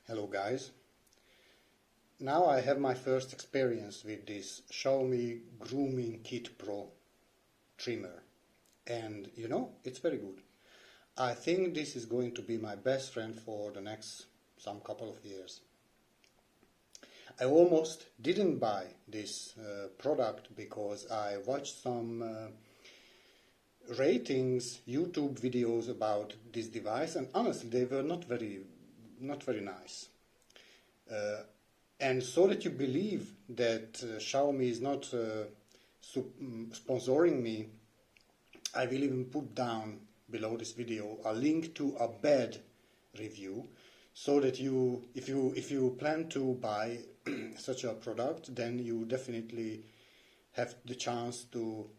Hello guys, now I have my first experience with this Xiaomi Grooming Kit Pro trimmer, and you know, it's very good. I think this is going to be my best friend for the next some couple of years. I almost didn't buy this product because I watched some ratings, YouTube videos about this device, and honestly they were not very nice. And so that you believe that Xiaomi is not sponsoring me, I will even put down below this video a link to a bad review, so that you, if you plan to buy such a product, then you definitely have the chance to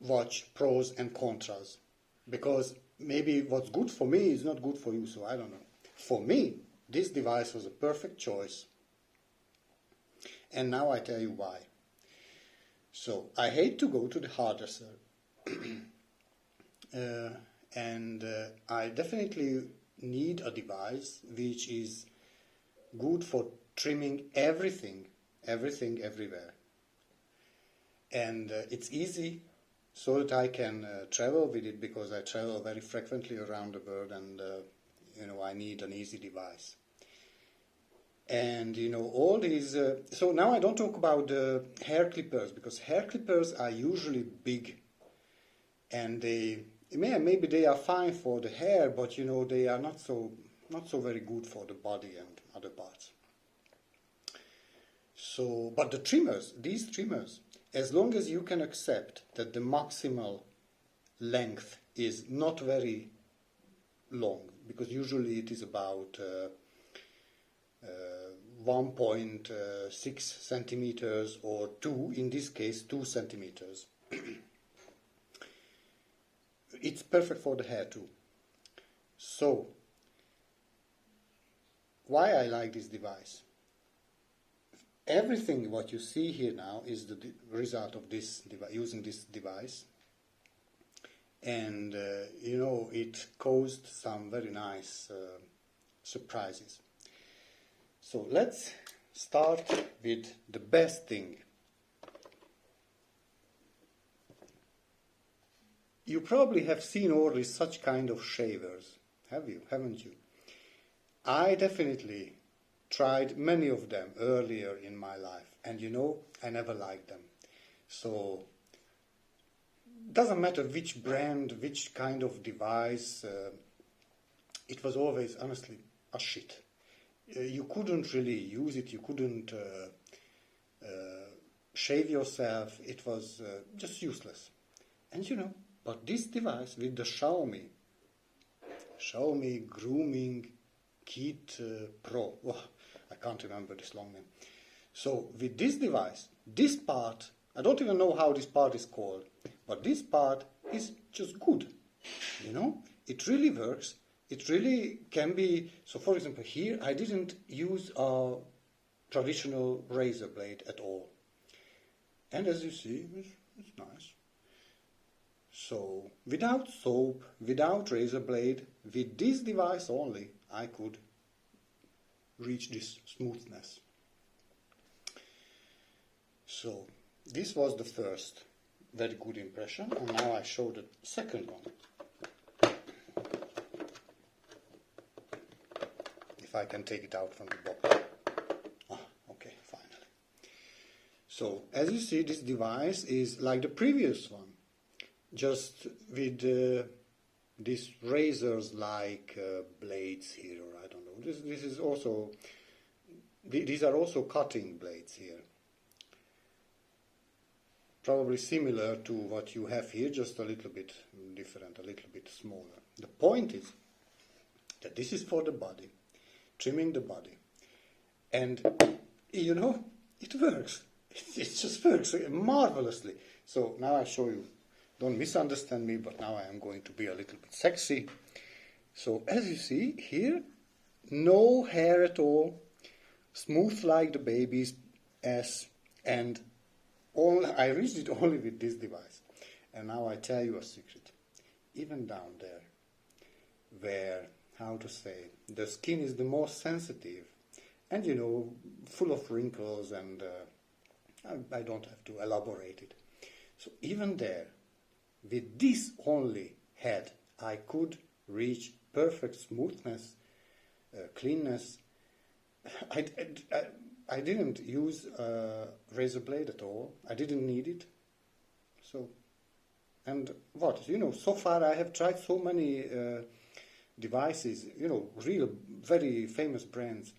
watch pros and contras, because maybe what's good for me is not good for you, so I don't know. For me, this device was a perfect choice, and now I tell you why. So, I hate to go to the hairdresser, and I definitely need a device which is good for trimming everything, everywhere. And it's easy, so that I can travel with it, because I travel very frequently around the world, and you know, I need an easy device. And you know, all these, so now I don't talk about hair clippers, because hair clippers are usually big, and maybe they are fine for the hair, but you know, they are not so very good for the body and other parts. So, but the trimmers, these trimmers, as long as you can accept that the maximal length is not very long, because usually it is about 1.6 centimeters or 2, in this case 2 centimeters. It's perfect for the hair too. So, why I like this device? Everything what you see here now is the result of this using this device, and you know, it caused some very nice surprises. So let's start with the best thing. You probably have seen already such kind of shavers, have you? Haven't you? I definitely tried many of them earlier in my life, and I never liked them. So doesn't matter which brand, which kind of device, it was always honestly a shit. You couldn't really use it, you couldn't shave yourself, it was just useless. And but this device with the Xiaomi Grooming Kit Pro, oh, I can't remember this long name. So with this device, this part, I don't even know how this part is called, but this part is just good. It really works. It really can be. So for example, here I didn't use a traditional razor blade at all. And as you see, it's nice. So without soap, without razor blade, with this device only, I could reach this smoothness. So this was the first very good impression, and now I show the second one. If I can take it out from the box. Okay, finally. So as you see, this device is like the previous one, just with these razors like blades here, or I don't know. This is also, these are also cutting blades here. Probably similar to what you have here, just a little bit different, a little bit smaller. The point is that this is for the body, trimming the body. And, it works. It just works marvelously. So now I show you. Don't misunderstand me, but now I am going to be a little bit sexy. So as you see here, no hair at all, smooth like the baby's ass, and I reached it only with this device. And now I tell you a secret. Even down there, where, how to say, the skin is the most sensitive, and full of wrinkles, and I don't have to elaborate it. So even there, with this only head, I could reach perfect smoothness, cleanness. I didn't use a razor blade at all. I didn't need it. So, and what? So far I have tried so many devices, real, very famous brands.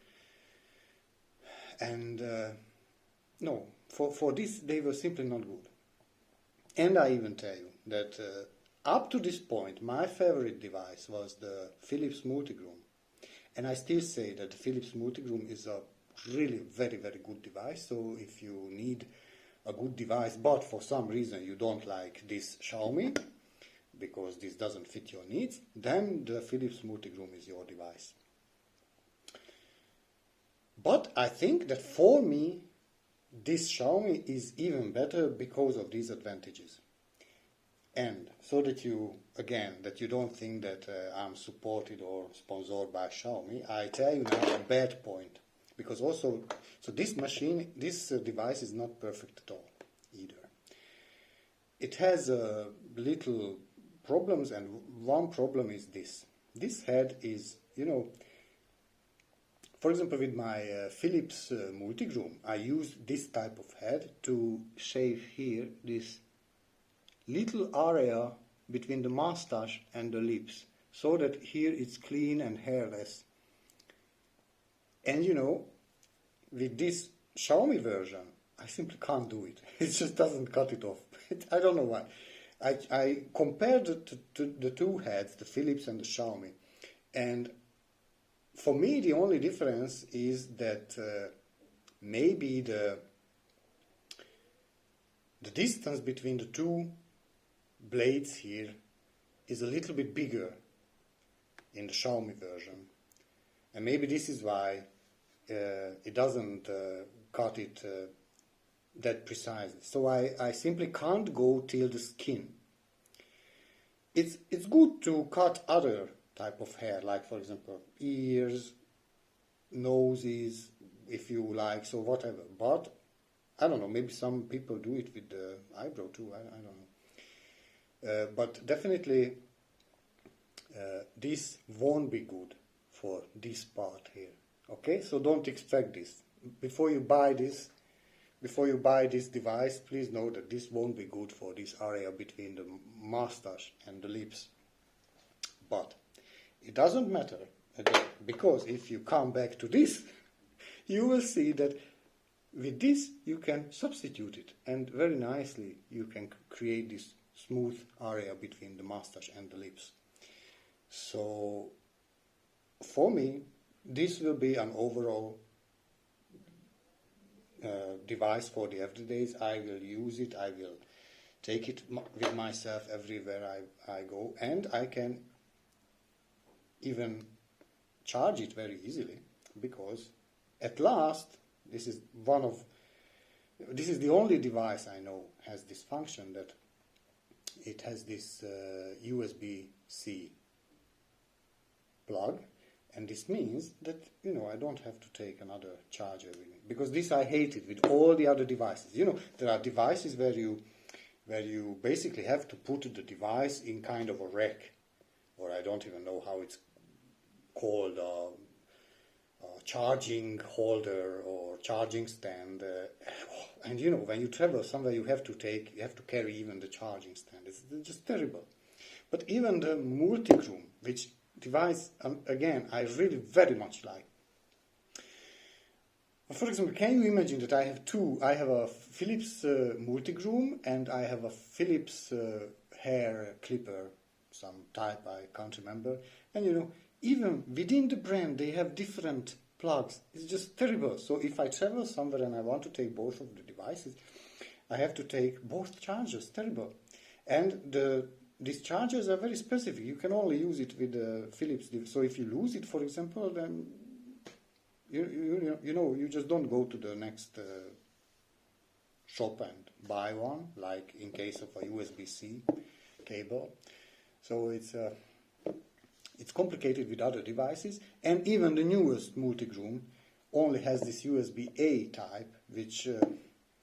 And no, for this they were simply not good. And I even tell you that up to this point, my favorite device was the Philips Multigroom. And I still say that the Philips Multigroom is a really very, very good device. So if you need a good device, but for some reason you don't like this Xiaomi, because this doesn't fit your needs, then the Philips Multigroom is your device. But I think that for me, this Xiaomi is even better because of these advantages. And so that you don't think that I'm supported or sponsored by Xiaomi, I tell you now a bad point. Because also, so this device is not perfect at all either. It has little problems, and one problem is this. This head is, for example, with my Philips Multigroom, I use this type of head to shave here this little area between the mustache and the lips, so that here it's clean and hairless. And with this Xiaomi version, I simply can't do it. It just doesn't cut it off. I don't know why. I compared the two heads, the Philips and the Xiaomi, and for me the only difference is that maybe the distance between the two blades here is a little bit bigger in the Xiaomi version, and maybe this is why it doesn't cut it that precisely. So I simply can't go till the skin. It's good to cut other type of hair, like for example ears, noses, if you like, so whatever. But I don't know, maybe some people do it with the eyebrow too, I don't But definitely this won't be good for this part here. Okay, so don't expect this. Before you buy this device, please know that this won't be good for this area between the mustache and the lips. But it doesn't matter, again, because if you come back to this, you will see that with this you can substitute it, and very nicely you can create this smooth area between the mustache and the lips. So for me, this will be an overall device for the everydays. I will use it, I will take it with myself everywhere I go, and I can even charge it very easily, because at last this is the only device I know has this function, that it has this USB-C plug, and this means that I don't have to take another charger with me, because this I hate it with all the other devices. There are devices where you basically have to put the device in kind of a rack, or I don't even know how it's called, a charging holder or charging stand, and when you travel somewhere you have to carry even the charging stand. It's just terrible. But even the Multigroom, which device again I really very much like. For example, can you imagine that I have a Philips Multigroom, and I have a Philips hair clipper, some type I can't remember, and even within the brand they have different plugs. It's just terrible. So if I travel somewhere and I want to take both of the devices, I have to take both chargers. Terrible. And these chargers are very specific. You can only use it with the Philips. So if you lose it, for example, then you just don't go to the next shop and buy one, like in case of a USB-C cable. So it's complicated with other devices, and even the newest Multigroom only has this USB-A type, which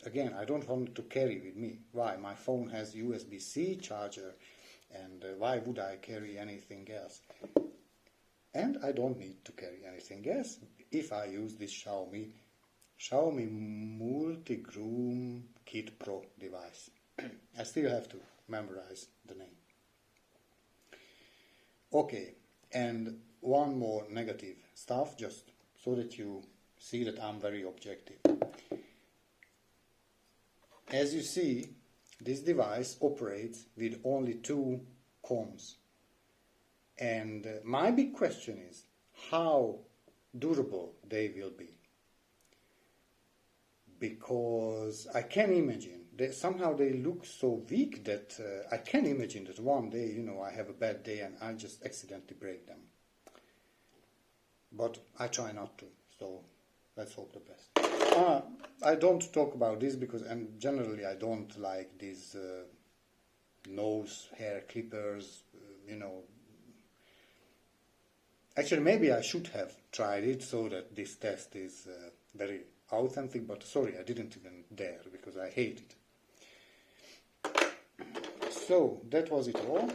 again I don't want to carry with me. Why? My phone has USB-C charger, and why would I carry anything else? And I don't need to carry anything else if I use this Xiaomi Multigroom Kit Pro device. I still have to memorize the name. Okay, and one more negative stuff, just so that you see that I'm very objective. As you see, this device operates with only 2 combs. And my big question is how durable they will be. Because I can imagine that somehow they look so weak that I can imagine that one day, I have a bad day and I just accidentally break them. But I try not to, so let's hope the best. I don't talk about this because, and generally I don't like these nose hair clippers, Actually, maybe I should have tried it so that this test is very authentic, but sorry, I didn't even dare because I hate it. So, that was it all.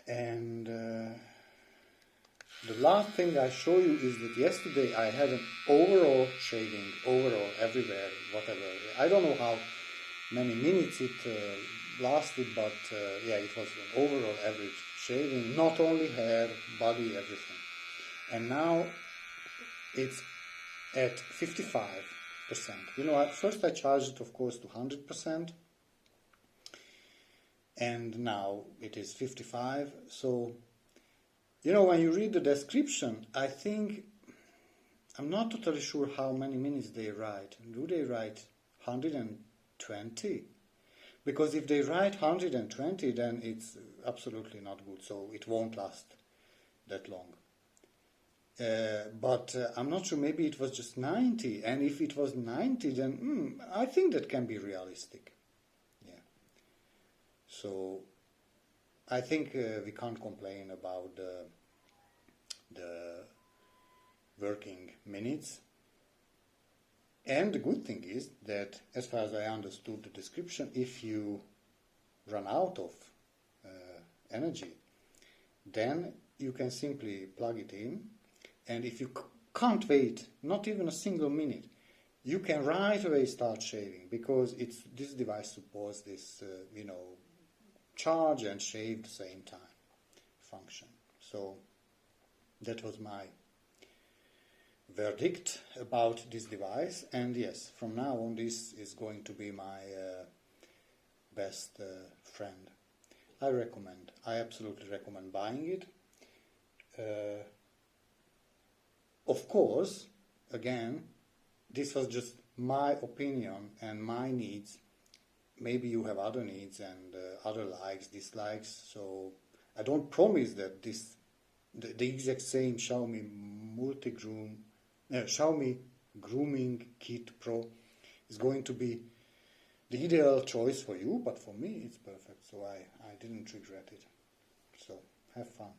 And the last thing I show you is that yesterday I had an overall shaving, everywhere, whatever. I don't know how many minutes it lasted, but yeah, it was an overall average shaving, not only hair, body, everything. And now it's at 55%. At first I charged it, of course, to 100%, and now it is 55%. So, when you read the description, I think, I'm not totally sure how many minutes they write. Do they write 120? Because if they write 120, then it's absolutely not good, so it won't last that long. But I'm not sure, maybe it was just 90, and if it was 90, then I think that can be realistic. Yeah. So I think we can't complain about the working minutes. And the good thing is that, as far as I understood the description, if you run out of energy, then you can simply plug it in, and if you can't wait not even a single minute, you can right away start shaving, because this device supports this charge and shave at the same time function. So that was my verdict about this device, and yes, from now on this is going to be my best friend. I absolutely recommend buying it. Of course, again, this was just my opinion and my needs. Maybe you have other needs and other likes, dislikes, so I don't promise that the exact same Xiaomi Grooming Kit Pro is going to be the ideal choice for you, but for me it's perfect, so I didn't regret it. So have fun.